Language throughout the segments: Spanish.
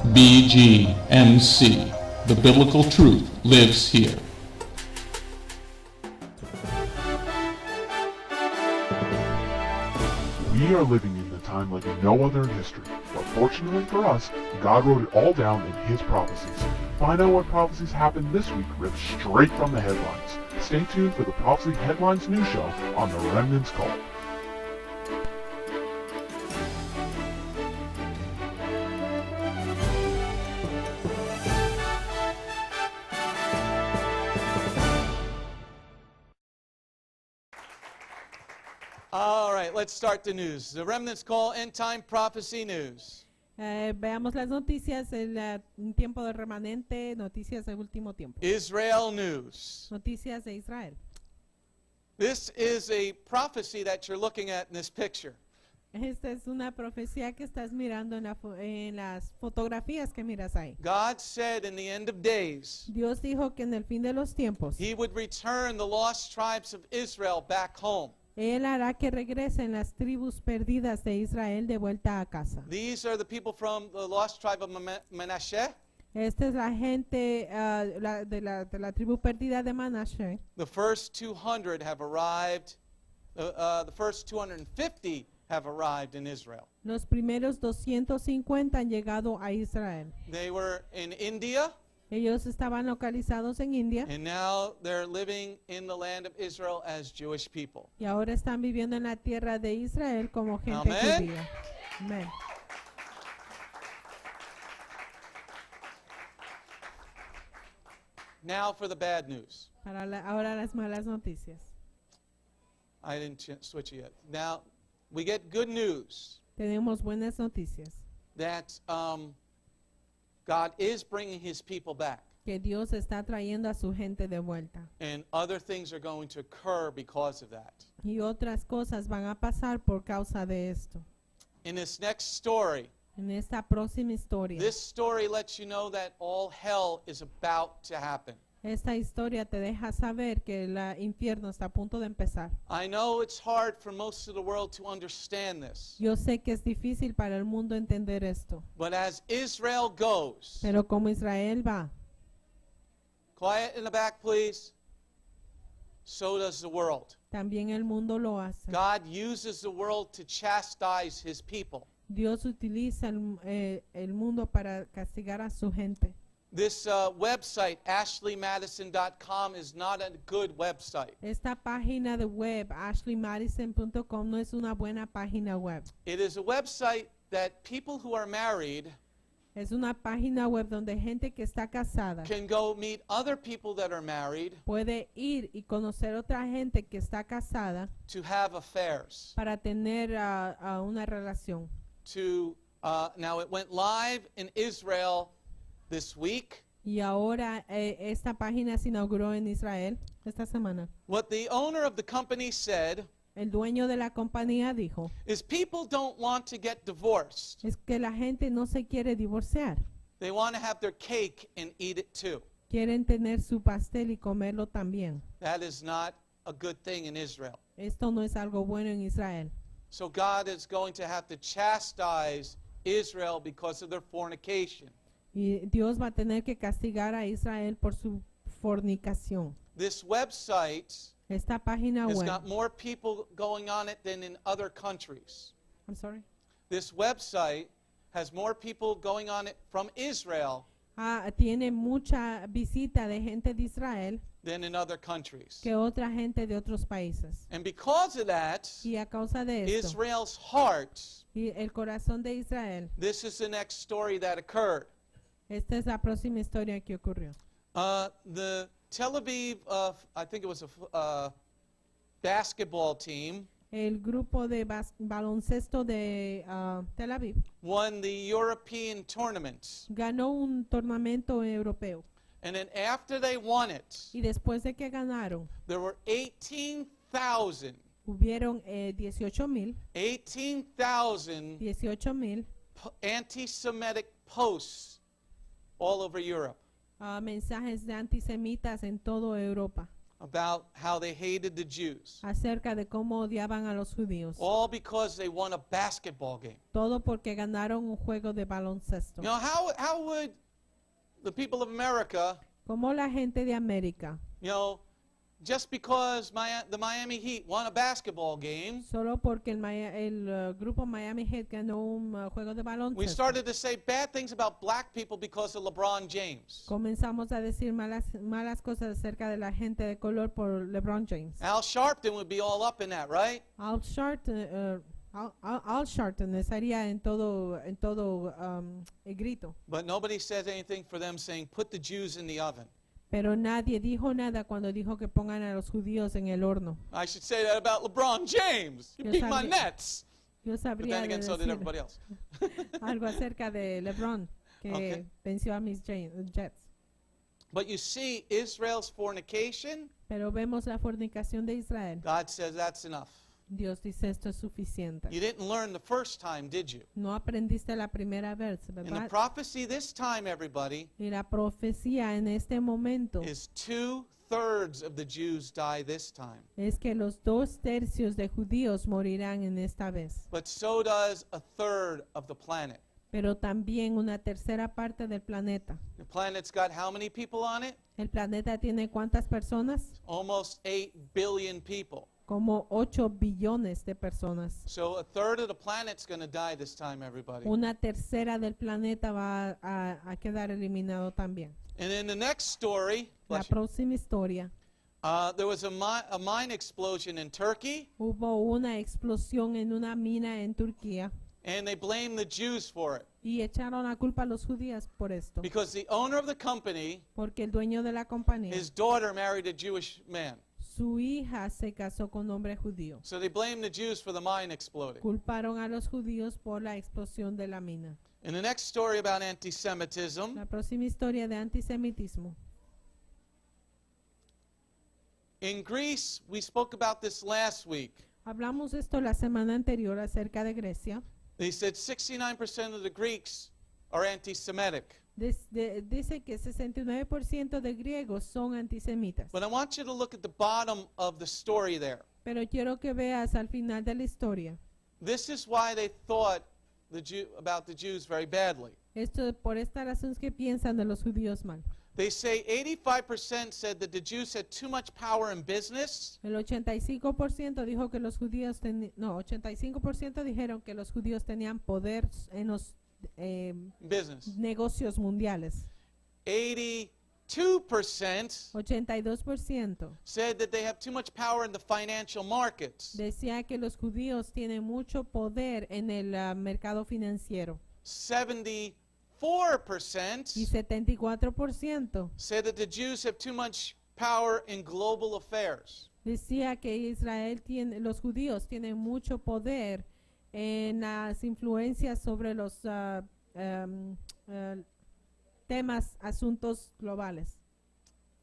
BGMC. The biblical truth lives here. We are living in a time like no other in history, but fortunately for us, God wrote it all down in His prophecies. Find out what prophecies happened this week ripped straight from the headlines. Stay tuned for the Prophecy Headlines news show on The Remnant's Call. All right, let's start the news. The Remnant's Call End Time Prophecy News. Veamos las noticias en un tiempo de remanente, noticias del último tiempo. Israel News. Noticias de Israel. This is a prophecy that you're looking at in this picture. Esta es una profecía que estás mirando en las fotografías que miras ahí. God said in the end of days, Dios dijo que en el fin de los tiempos, He would return the lost tribes of Israel back home. Él hará que regresen las tribus perdidas de Israel de vuelta a casa. These are the people from the lost tribe of Manasseh. Esta es la gente de la tribu perdida de Manashe. The first 200 have arrived, the first 250 have arrived in Israel. Los primeros 250 han llegado a Israel. They were in India, Ellos estaban localizados en India and now they're living in the land of Israel as Jewish people. y ahora están viviendo en la tierra de Israel como gente Amén. judía. Amén. Now for the bad news. Ahora las malas noticias. I didn't switch it yet. Now, we get good news Tenemos buenas noticias. that God is bringing His people back, Que Dios está trayendo a su gente de vuelta. and other things are going to occur because of that. Y otras cosas van a pasar por causa de esto. In this next story, En esta próxima historia. this story lets you know that all hell is about to happen. Esta historia te deja saber que el infierno está a punto de empezar. I know it's hard for most of the world to understand this, Yo sé que es difícil para el mundo entender esto. but as Israel goes, Pero como Israel va, quiet in the back, please, so does the world. también el mundo lo hace. God uses the world to chastise His people. Dios utiliza el mundo para castigar a su gente. This website, ashleymadison.com, is not a good website. Esta página de web, ashleymadison.com, no es una buena página web. It is a website that people who are married Es una página web donde gente que está casada can go meet other people that are married puede ir y conocer otra gente que está casada to have affairs. para tener una relación. Now, it went live in Israel this week. Y ahora esta página se inauguró en Israel esta semana. What the owner of the company said El dueño de la compañía dijo, is people don't want to get divorced. es que la gente no se quiere divorciar. They want to have their cake and eat it too. Quieren tener su pastel y comerlo también. That is not a good thing in Israel. Esto no es algo bueno en Israel. So God is going to have to chastise Israel because of their fornication. Y Dios va a tener que castigar a Israel por su fornicación. This website Esta página has web. got more people going on it than in other countries. I'm sorry. This website has more people going on it from Israel Tiene mucha visita de gente de Israel than in other countries. que otra gente de otros países. And because of that, Y a causa de esto, Israel's heart, y el corazón de Israel, this is the next story that occurred. esta es la próxima historia que ocurrió. The Tel Aviv, I think it was a basketball team, El grupo de baloncesto de Tel Aviv won the European tournament. ganó un torneo europeo. And then after they won it, Y después de que ganaron, there were 18,000 hubieron 18,000 anti-Semitic posts all over Europe. mensajes de antisemitas en toda Europa. about how they hated the Jews. acerca de cómo odiaban a los judíos. All because they won a basketball game. Todo porque ganaron un juego de baloncesto. You know, how would the people of America, Como la gente de América, you know, just because the Miami Heat won a basketball game, solo porque el grupo Miami Heat ganó un juego de we baloncesto, started to say bad things about black people because of LeBron James. comenzamos a decir malas cosas acerca de la gente de color por LeBron James. Al Sharpton would be all up in that, right? Al Sharpton estaría en todo el grito, But nobody says anything for them saying, put the Jews in the oven. pero nadie dijo nada cuando dijo que pongan a los judíos en el horno. I should say that about LeBron James. He Yo beat my sabría- Nets. Yo But sabría then again, so did decir everybody else. algo acerca de LeBron, que Okay. venció a mis Jets. But you see, Israel's fornication, Pero vemos la fornicación de Israel. God says that's enough. Dios dice esto es suficiente. You didn't learn the first time, did you? No aprendiste la primera vez, And the ¿verdad? prophecy this time, everybody, Y la profecía en este momento is 2/3 of the Jews die this time. es que los 2/3 de judíos morirán en esta vez. But so does 1/3 of the planet. Pero también una tercera parte del planeta. The planet's got how many people on it? ¿El planeta tiene cuántas personas? Almost 8 billion people. Como 8 billones de personas. So 1/3 of the planet's going to die this time, everybody. Una tercera del planeta va a quedar eliminado también. And in the next story, La próxima historia, there was a mine explosion in Turkey, hubo una explosión en una mina en Turquía and they blamed the Jews for it y echaron la culpa a los judíos por esto. because the owner of the company, Porque el dueño de la compañía, his daughter married a Jewish man. su hija se casó con un hombre judío. So they blamed the Jews for the mine exploding. Culparon a los judíos por la explosión de la mina. In the next story about anti-Semitism, La próxima historia de antisemitismo. in Greece, we spoke about this last week. Hablamos de esto la semana anterior acerca de Grecia. They said 69% of the Greeks are anti-Semitic. Dice que 69% de griegos son antisemitas. But I want you to look at the bottom of the story there. Pero quiero que veas al final de la historia. This is why they thought about the Jews very badly. Esto por esta razón es que piensan de los judíos mal. They say 85% said that the Jews had too much power in business, El 85% dijo que los judíos 85% dijeron que los judíos tenían poder en los business. negocios mundiales. 82% 82% said that they have too much power in the financial markets. decía que los judíos tienen mucho poder en el mercado financiero. 74% Y 74% said that the Jews have too much power in global affairs. decía que los judíos tienen mucho poder en las influencias sobre los temas, asuntos globales.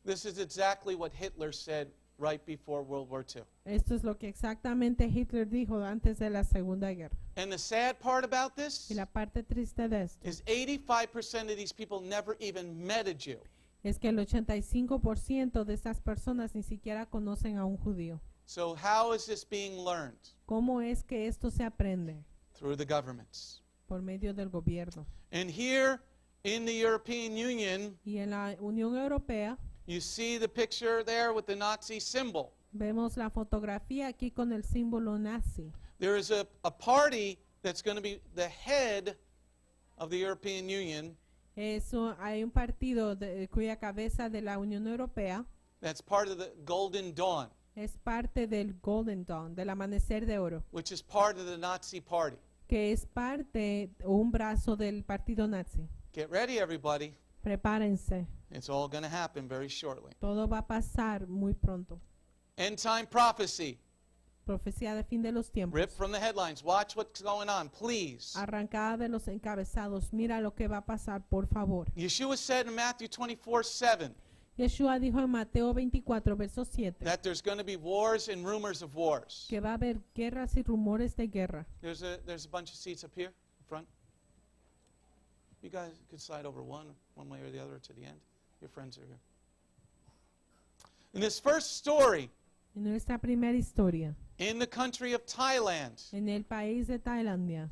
This is exactly what Hitler said right before World War II. Esto es lo que exactamente Hitler dijo antes de la Segunda Guerra. And the sad part about this Y la parte triste de esto is 85% of these people never even met a Jew. es que el 85% de estas personas ni siquiera conocen a un judío. So how is this being learned? ¿Cómo es que esto se aprende? Through the governments. Por medio del gobierno. And here in the European Union, Y en la Unión Europea you see the picture there with the Nazi symbol. vemos la fotografía aquí con el símbolo nazi. There is a party that's going to be the head of the European Union Hay un partido cuya cabeza de la Unión Europea that's part of the Golden Dawn, es parte del Golden Dawn, del amanecer de oro, which is part of the Nazi party. que es parte o un brazo del partido nazi. Get ready, everybody. Prepárense, It's all going to happen very shortly. todo va a pasar muy pronto. End time prophecy. Profecía de fin de los tiempos. Ripped from the headlines. Watch what's going on, please. Arrancada de los encabezados, mira lo que va a pasar, por favor. Yeshua said in Matthew 24:7 Yeshua dijo en Mateo 24, verso 7, that there's going to be wars and rumors of wars. que va a haber guerras y rumores de guerra. There's a bunch of seats up here in front. You guys could slide over one way or the other to the end. Your friends are here. In this first story, En nuestra primera historia, in the country of Thailand, en el país de Tailandia,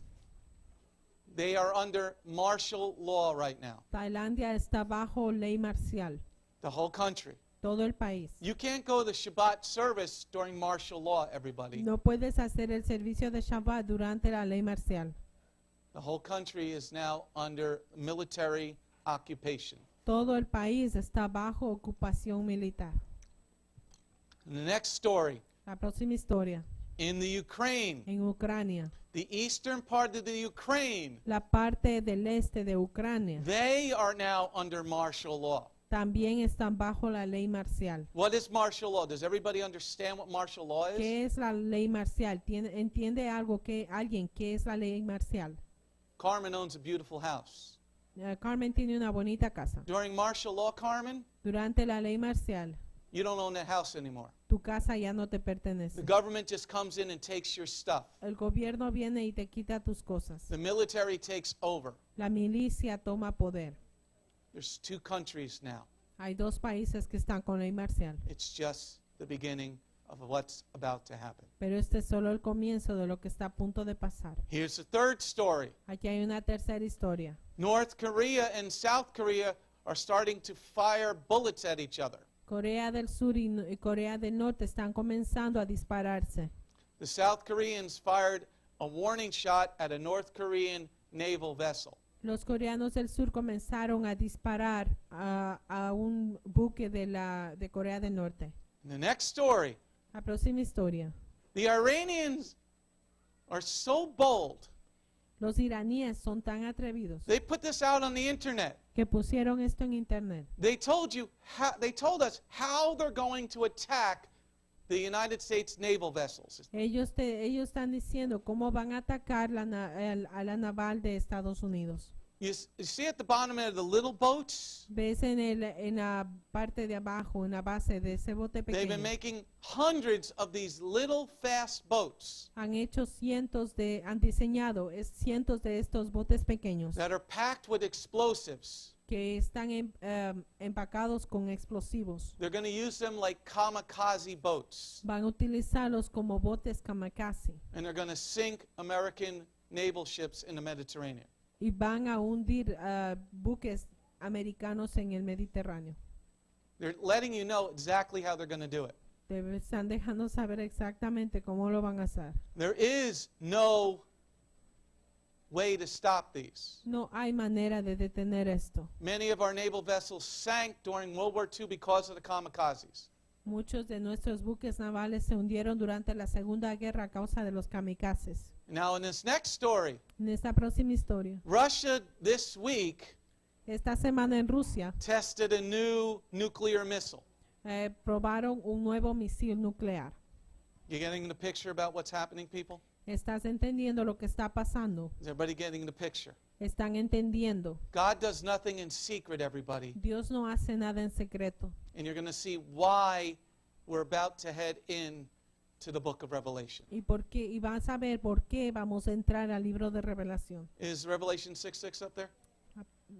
they are under martial law right now. Tailandia está bajo ley marcial, The whole country. todo el país. You can't go to Shabbat service during martial law, everybody. No puedes hacer el servicio de Shabbat durante la ley marcial. The whole country is now under military occupation. Todo el país está bajo ocupación militar. In the next story, La próxima historia, in the Ukraine, en Ucrania, the eastern part of the Ukraine, la parte del este de Ucrania, they are now under martial law. también están bajo la ley marcial. What is martial law? Does everybody understand what martial law is? ¿Qué es la ley marcial? ¿Entiende alguien qué es la ley marcial? Carmen owns a beautiful house. Carmen tiene una bonita casa. During martial law, Carmen, Durante la ley marcial, you don't own that house anymore. tu casa ya no te The pertenece. government just comes in and takes your stuff. El gobierno viene y te quita tus cosas. The military takes over. La milicia toma poder. There's 2 countries now. Hay 2 países que están con ley marcial, It's just the beginning of what's about to happen. pero este es solo el comienzo de lo que está a punto de pasar. Here's the third story. Aquí hay una tercera historia. North Korea and South Korea are starting to fire bullets at each other. Corea del Sur y Corea del Norte están comenzando a dispararse. The South Koreans fired a warning shot at a North Korean naval vessel. Los coreanos del sur comenzaron a disparar a un buque de Corea del Norte. In the next story, La próxima historia. the Iranians are so bold. Los iraníes son tan atrevidos They put this out on the internet. que pusieron esto en internet. They told us how they're going to attack the United States naval vessels. Ellos están diciendo cómo van a atacar a la naval de Estados Unidos. You see at the bottom of the little boats? Ves en la parte de abajo, en la base de ese bote They've been pequeño. making hundreds of these little fast boats Han diseñado cientos de estos botes pequeños that are packed with explosives. que están empacados con explosivos. They're going to use them like kamikaze boats, Van a utilizarlos como botes kamikaze and they're going to sink American naval ships in the Mediterranean. y van a hundir buques americanos en el Mediterráneo. They're letting you know exactly how they're going to do it. Te están dejando saber exactamente cómo lo van a hacer. There is no way to stop these. No hay manera de detener esto. Many of our naval vessels sank during World War II because of the kamikazes. Muchos de nuestros buques navales se hundieron durante la Segunda Guerra a causa de los kamikazes. Now, in this next story, En esta próxima historia, Russia this week esta semana en Rusia tested a new nuclear missile. probaron un nuevo misil nuclear. You getting the picture about what's happening, people? ¿Estás entendiendo lo que está pasando? Is everybody getting the picture? ¿Están entendiendo? God does nothing in secret, everybody. Dios no hace nada en secreto. And you're going to see why we're about to head in to the book of Revelation. Y vas a ver por qué vamos a entrar al libro de Revelación. Is Revelation 6:6 up there?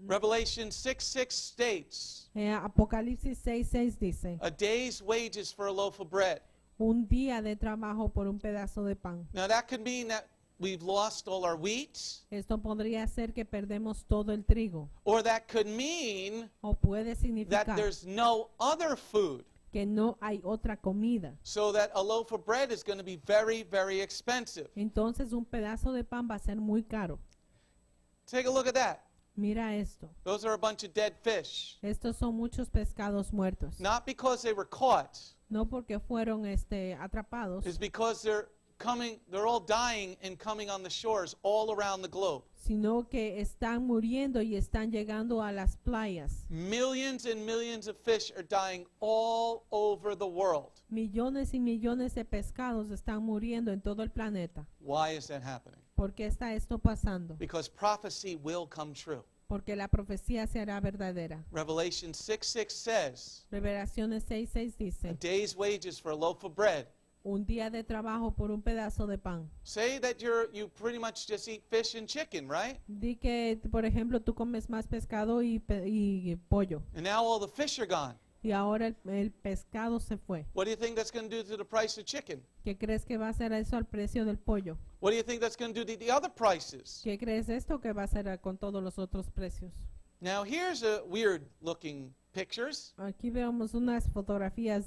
Revelation 6:6 states, Apocalipsis 6:6 dice, a day's wages for a loaf of bread. un día de trabajo por un pedazo de pan. Now that could mean that we've lost all our wheat, Esto podría ser que perdemos todo el trigo, or that could mean o puede that significar there's no other food. que no hay otra comida. So that a loaf of bread is going to be very, very expensive. Entonces un pedazo de pan va a ser muy caro. Take a look at that. Mira esto. Those are a bunch of dead fish. Estos son muchos pescados muertos. Not because they were caught, No porque fueron atrapados, it's because they're all dying and coming on the shores all around the globe. sino que están muriendo y están llegando a las playas. Millions and millions of fish are dying all over the world. Millones y millones de pescados están muriendo en todo el planeta. Why is that happening? ¿Por qué está esto pasando? Because prophecy will come true. Porque la profecía se hará verdadera. Revelation 6:6 says, Revelaciones 6:6 a dice, day's wages for a loaf of bread. un día de trabajo por un pedazo de pan. Say that you pretty much just eat fish and chicken, right? Di que, por ejemplo, tú comes más pescado y pollo. And now all the fish are gone. y ahora el pescado se fue. What do you think that's going to do to the price of chicken? ¿Qué crees que va a hacer eso al precio del pollo? What do you think that's going to do to the other prices? ¿Qué crees esto que va a hacer con todos los otros precios? Now here's a weird looking pictures. Aquí vemos unas fotografías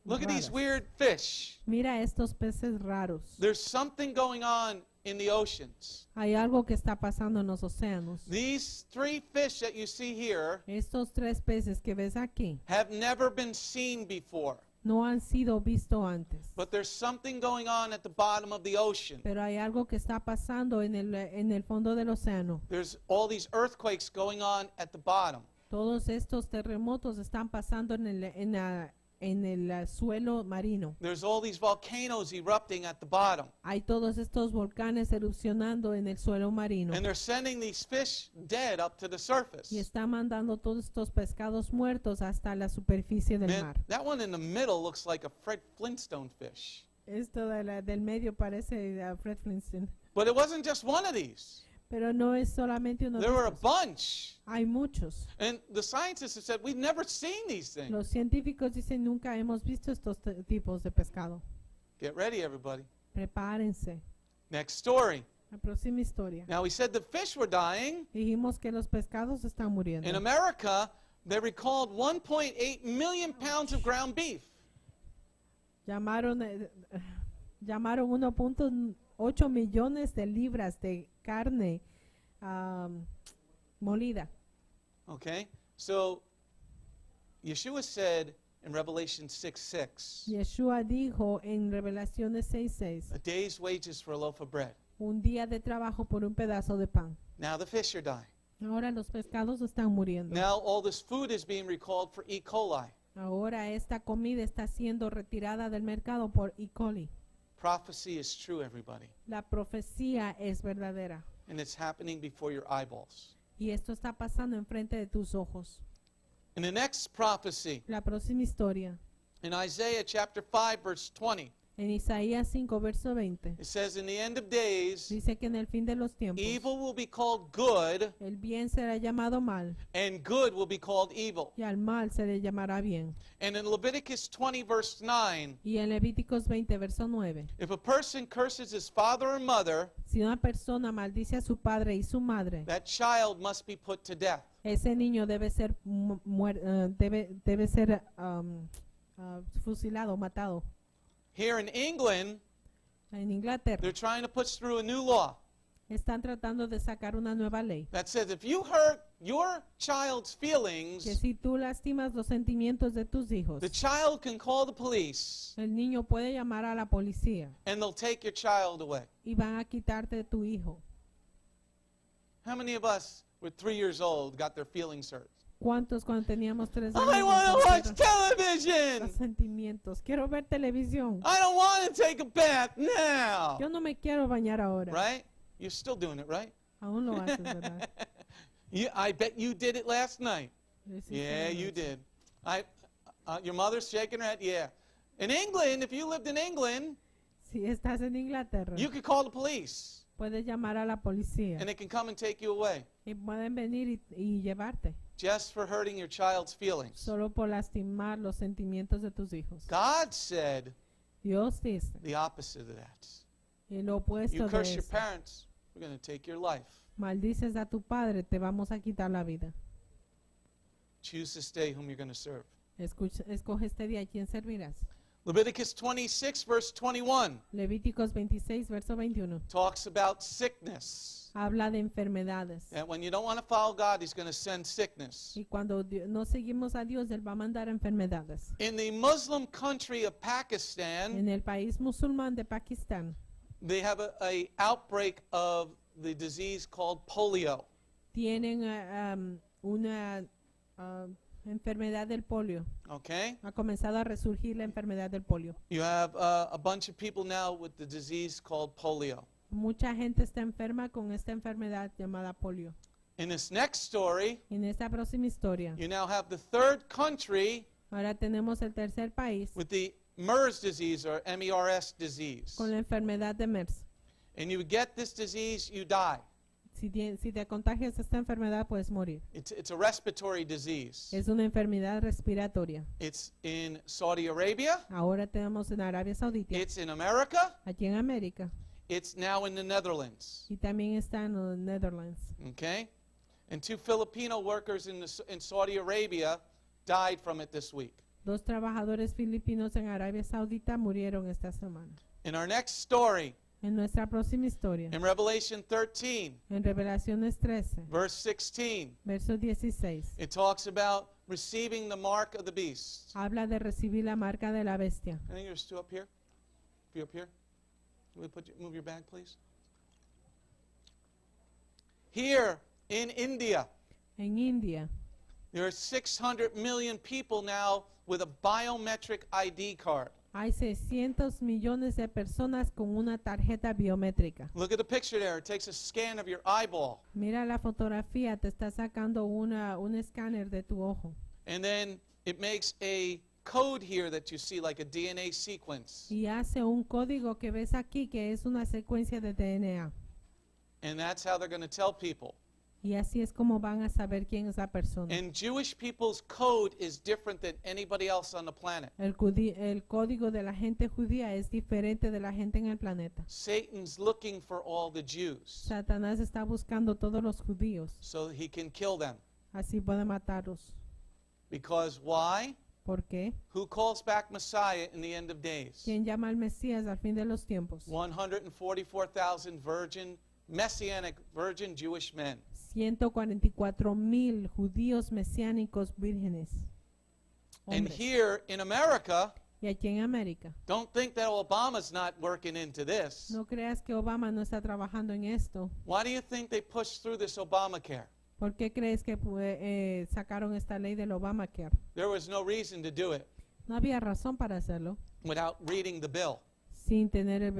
Look at these raras. weird fish. Mira estos peces raros. There's something going on in the oceans. Hay algo que está pasando en los océanos. These three fish that you see here Estos tres peces que ves aquí have never been seen before. no han sido vistos antes. But there's something going on at the bottom of the ocean. Pero hay algo que está pasando en el fondo del océano. There's all these earthquakes going on at the bottom. Todos estos terremotos están pasando en el suelo marino. There's all these volcanoes erupting at the bottom. Hay todos estos volcanes erupcionando en el suelo marino. And they're sending these fish dead up to the surface. Y está mandando todos estos pescados muertos hasta la superficie del Man, mar. that one in the middle looks like a Fred Flintstone fish. Esto del medio parece a Fred Flintstone. But it wasn't just one of these. Pero no es solamente uno de There were a estos. bunch. Hay muchos. And the scientists have said, we've never seen these things. Los científicos dicen nunca hemos visto estos tipos de pescado. Get ready, everybody. Prepárense. Next story. La próxima historia. Now, we said the fish were dying. Dijimos que los pescados están muriendo. In America, they recalled 1.8 million pounds of ground beef. Llamaron 1.8 millones de libras de carne molida. Okay? So, Yeshua said in Revelation 6:6, Yeshua dijo en Revelaciones 6:6, a day's wages for a loaf of bread. un día de trabajo por un pedazo de pan. Now the fish are dying. Ahora los pescados están muriendo. Now all this food is being recalled for E. coli. Ahora esta comida está siendo retirada del mercado por E. coli. Prophecy is true, everybody. La profecía es verdadera. And it's happening before your eyeballs. Y esto está pasando enfrente de tus ojos. In the next prophecy, La próxima historia, in Isaiah chapter 5, verse 20, en Isaías 5, verso 20, it says, in the end of days, dice que en el fin de los tiempos, evil will be called good, el bien será llamado mal, and good will be called evil. y al mal se le llamará bien. And in Leviticus 20, verse 9, Y en Levíticos 20, verso 9, if a person curses his father or mother, si una persona maldice a su padre y su madre, that child must be put to death. ese niño debe ser, debe ser fusilado, matado. Here in England, En Inglaterra they're trying to push through a new law están tratando de sacar una nueva ley that says if you hurt your child's que feelings, si tú lastimas los sentimientos de tus hijos, the child can call the police el niño puede llamar a la policía and they'll take your child away. y van a quitarte tu hijo. How many of us with 3 years old got their feelings hurt? ¿Cuántos cuando teníamos 3 I años want to nos watch hicieron television. los sentimientos? Quiero ver televisión. I don't want to take a bath now. Yo no me quiero bañar ahora. Right? You're still doing it, right? Aún lo haces, ¿verdad? I bet you did it last night. Lo hiciste Yeah, you anoche. did. Your mother's shaking her head. Yeah. In England, if you lived in England, Si estás en Inglaterra, you could call the police puedes llamar a la policía and they can come and take you away y pueden venir y llevarte just for hurting your child's feelings. solo por lastimar los sentimientos de tus hijos. God said Dios dice, the opposite of that. y lo You opuesto de curse your eso, parents, we're going to take your life. maldices a tu padre, te vamos a quitar la vida. Choose this day whom you're going to serve. Escoge este día a quién servirás. Leviticus 26, verse 21 Levíticos 26, verso 21. talks about sickness. Habla de enfermedades. And when you don't want to follow God, He's going to send sickness. Y cuando no seguimos a Dios, Él va a mandar enfermedades. In the Muslim country of Pakistan, En el país musulmán de Pakistán, they have a outbreak of the disease called polio. tienen una enfermedad del polio. Okay? Ha comenzado a resurgir la enfermedad del polio. You have a bunch of people now with the disease called polio. Mucha gente está enferma con esta enfermedad llamada polio. In this next story, En esta próxima historia, you now have the third country ahora tenemos el tercer país with the MERS disease or MERS disease. con la enfermedad de MERS. And you get this disease, you die. si te contagias esta enfermedad puedes morir. It's a respiratory disease. Es una enfermedad respiratoria. It's in Saudi Arabia. Ahora tenemos en Arabia Saudita, It's in America. aquí en América, It's now in the Netherlands. y también está en los Netherlands. Okay? And 2 Filipino workers in Saudi Arabia died from it this week. 2 trabajadores filipinos en Arabia Saudita murieron esta semana. In our next story, En nuestra próxima historia, in Revelation 13, en Revelaciones 13, verse 16, verso 16, it talks about receiving the mark of the beast. habla de recibir la marca de la bestia. I think there's 2 up here. You up here? Can we move your bag, please? Here in India, En India there are 600 million people now with a biometric ID card. hay 600 millones de personas con una tarjeta biométrica. Look at the picture there. It takes a scan of your eyeball. Mira la fotografía, te está sacando un escáner de tu ojo. And then it makes a code here that you see like a DNA sequence. Y hace un código que ves aquí que es una secuencia de DNA. And that's how they're going to tell people. Y así es como van a saber quién es la persona. And Jewish people's code is different than anybody else on the planet. El código de la gente judía es diferente de la gente en el planeta. Satan's looking for all the Jews Satanás está buscando todos los judíos, so he can kill them. así puede matarlos. Because why? ¿Por qué? Who calls back Messiah in the end of days? ¿Quién llama al Mesías al fin de los tiempos? 144,000 messianic virgin Jewish men. 144,000 judíos mesiánicos vírgenes. And Hombres. here in America, Y aquí en América, don't think that Obama's not working into this. no creas que Obama no está trabajando en esto. Why do you think they pushed through this Obamacare? ¿Por qué crees que sacaron esta ley del Obamacare? There was no reason to do it No había razón para hacerlo without reading the bill. sin tener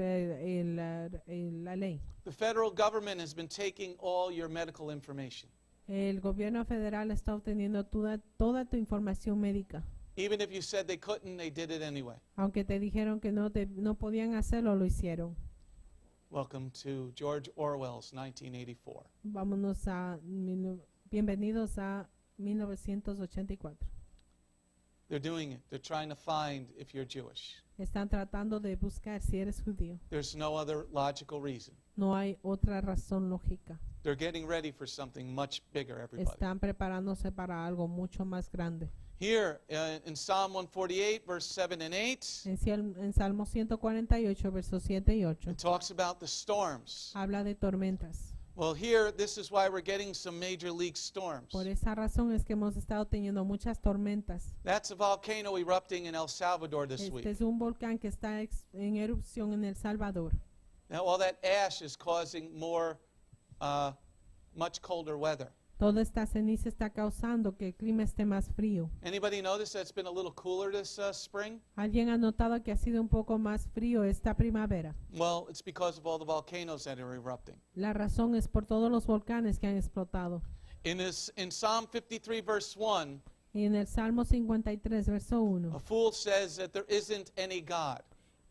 la ley. The federal government has been taking all your medical information. El gobierno federal está obteniendo toda tu información médica. Even if you said they couldn't, they did it anyway. Aunque te dijeron que no podían hacerlo, lo hicieron. Welcome to George Orwell's 1984. Vámonos bienvenidos a 1984. They're doing it. They're trying to find if you're Jewish. Están tratando de buscar si eres judío. There's no other logical reason. No hay otra razón lógica. They're getting ready for something much bigger, everybody. Están preparándose para algo mucho más grande. Here in Psalm 148, verse 7 and 8, En Salmo 148, versos 7 y 8, it talks about the storms. habla de tormentas. Well, here, this is why we're getting some major league storms. Por esa razón es que hemos estado teniendo muchas tormentas. That's a volcano erupting in El Salvador this Este week. es un volcán que está en erupción en El Salvador. Now, all that ash is causing much colder weather. Toda esta ceniza está causando que el clima esté más frío. Anybody notice that it's been a little cooler this spring? ¿Alguien ha notado que ha sido un poco más frío esta primavera? Well, it's because of all the volcanoes that are erupting. La razón es por todos los volcanes que han explotado. In Psalm 53, verse 1, Y en el Salmo 53, verso a 1, fool says that there isn't any God.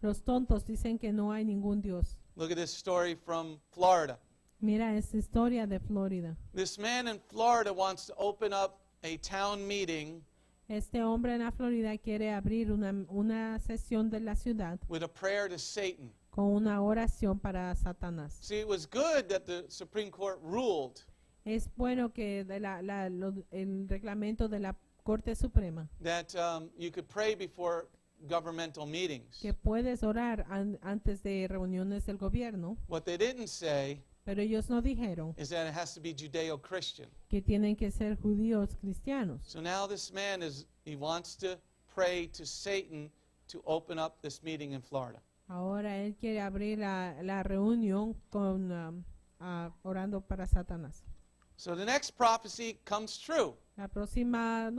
los tontos dicen que no hay ningún Dios. Look at this story from Florida. Mira esta historia de Florida. This man in Florida wants to open up a town meeting Este hombre en la Florida quiere abrir una sesión de la ciudad with a prayer to Satan. con una oración para Satanás. See, it was good that the Supreme Court ruled Es bueno que el reglamento de la Corte Suprema, that you could pray before governmental meetings. que puedes orar antes de reuniones del gobierno, What they didn't say pero ellos no dijeron is that it has to be Judeo-Christian. que tienen que ser judíos cristianos. So now this man he wants to pray to Satan to open up this meeting in Florida. Ahora él quiere abrir la reunión orando para Satanás. So the next prophecy comes true. La próxima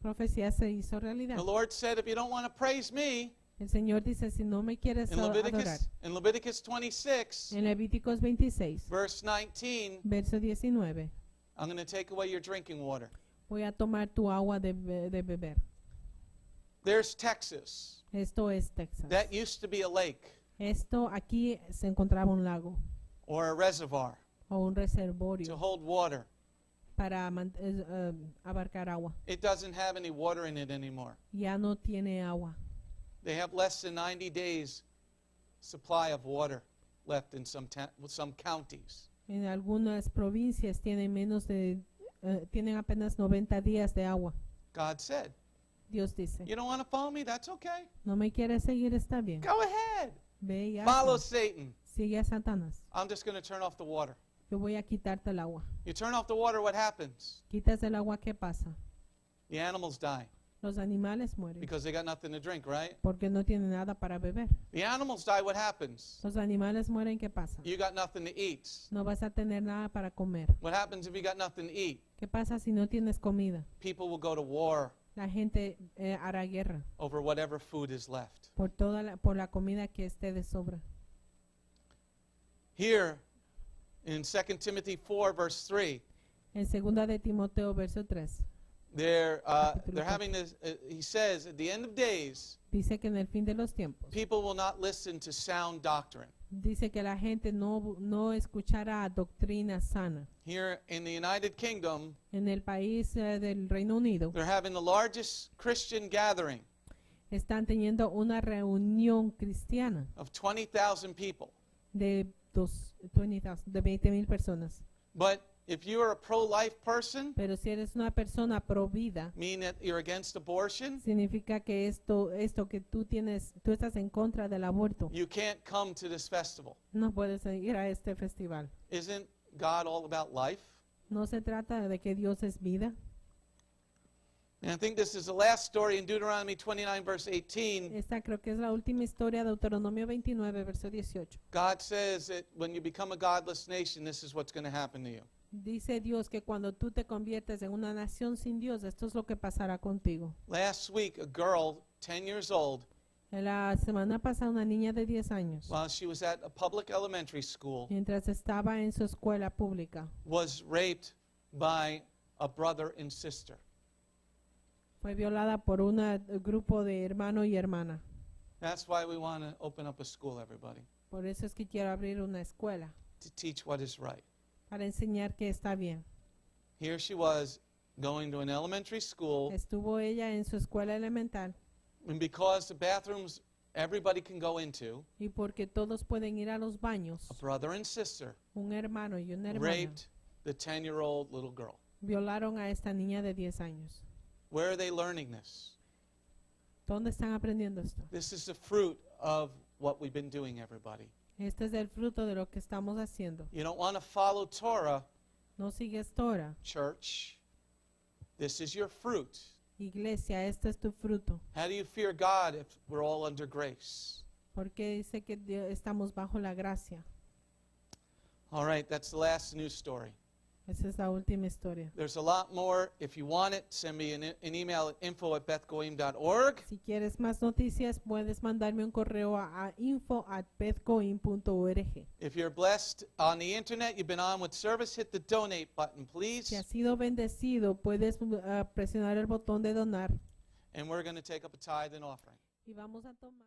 profecía se hizo realidad. The Lord said, if you don't want to praise me, El Señor dice, si no me quieres in adorar, Leviticus 26, en Levíticos 26, verse 19, verso 19, I'm going to take away your drinking water. voy a tomar tu agua de beber. There's Texas. Esto es Texas. That used to be a lake Esto aquí se encontraba un lago or a reservoir. o un to reservorio hold water. para abarcar agua. It doesn't have any water in it anymore. Ya no tiene agua. They have less than 90 days supply of water left in some counties. En algunas provincias tienen apenas 90 días de agua. God said, Dios dice, you don't want to follow me? That's okay. no me quieres seguir, está bien. Go ahead. Ve y Follow hazlo. Satan. Sigue a Satanás. I'm just going to turn off the water. Yo voy a quitarte el agua. You turn off the water, what happens? Quitas el agua, ¿qué pasa? The animals die Los animales mueren because they got nothing to drink, right? porque no tienen nada para beber. The animals die, what happens? Los animales mueren, ¿qué pasa? You got nothing to eat. No vas a tener nada para comer. What happens if you got nothing to eat? ¿Qué pasa si no tienes comida? People will go to war La gente hará guerra over whatever food is left. por la comida que esté de sobra. Here in 2 Timothy 4, verse 3, En 2 de Timoteo, verso 3, they're Capítulo having this, he says, at the end of days, dice que en el fin de los tiempos, people will not listen to sound doctrine. dice que la gente no escuchará doctrina sana. Here in the United Kingdom, En el país del Reino Unido they're having the largest Christian gathering están teniendo una reunión cristiana of 20,000 people. de 20,000 personas. But if you are a pro-life person, Pero si eres una persona pro vida, meaning that you're against abortion, significa que esto que tú estás en contra del aborto. you can't come to this festival. No puedes ir a este festival. Isn't God all about life? No se trata de que Dios es vida. And I think this is the last story in Deuteronomy 29, verse 18. Esta creo que es la última historia de Deuteronomio 29, verso 18. God says that when you become a godless nation, this is what's going to happen to you. Dice Dios que cuando tú te conviertes en una nación sin Dios, esto es lo que pasará contigo. Last week, a girl, 10 years old, La semana pasada una niña de 10 años, while she was at a public elementary school, mientras estaba en su escuela pública, was raped by a brother and sister. fue violada por un grupo de hermano y hermana. That's why we want to open up a school, everybody, Por eso es que quiero abrir una escuela to teach what is right. para enseñar que está bien. Here she was going to an elementary school, Estuvo ella en su escuela elemental and because the bathrooms everybody can go into, y porque todos pueden ir a los baños, a brother and sister un hermano y una hermana raped the 10-year-old little girl. violaron a esta niña de 10 años. Where are they learning this? ¿Dónde están aprendiendo esto? This is the fruit of what we've been doing, everybody. Este es el fruto de lo que estamos haciendo. You don't want to follow Torah, No sigues Torah, church. This is your fruit. iglesia, este es tu fruto. How do you fear God if we're all under grace? Porque dice que estamos bajo la gracia. All right, that's the last news story. Esa es la última historia. There's a lot more. If you want it, send me an email at info@bethgoim.org. Si quieres más noticias, puedes mandarme un correo a info@bethcoin.org. If you're blessed on the internet, you've been on with service, hit the donate button, please. Si has sido bendecido, puedes presionar el botón de donar And we're going to take up a tithe and offering. y vamos a tomar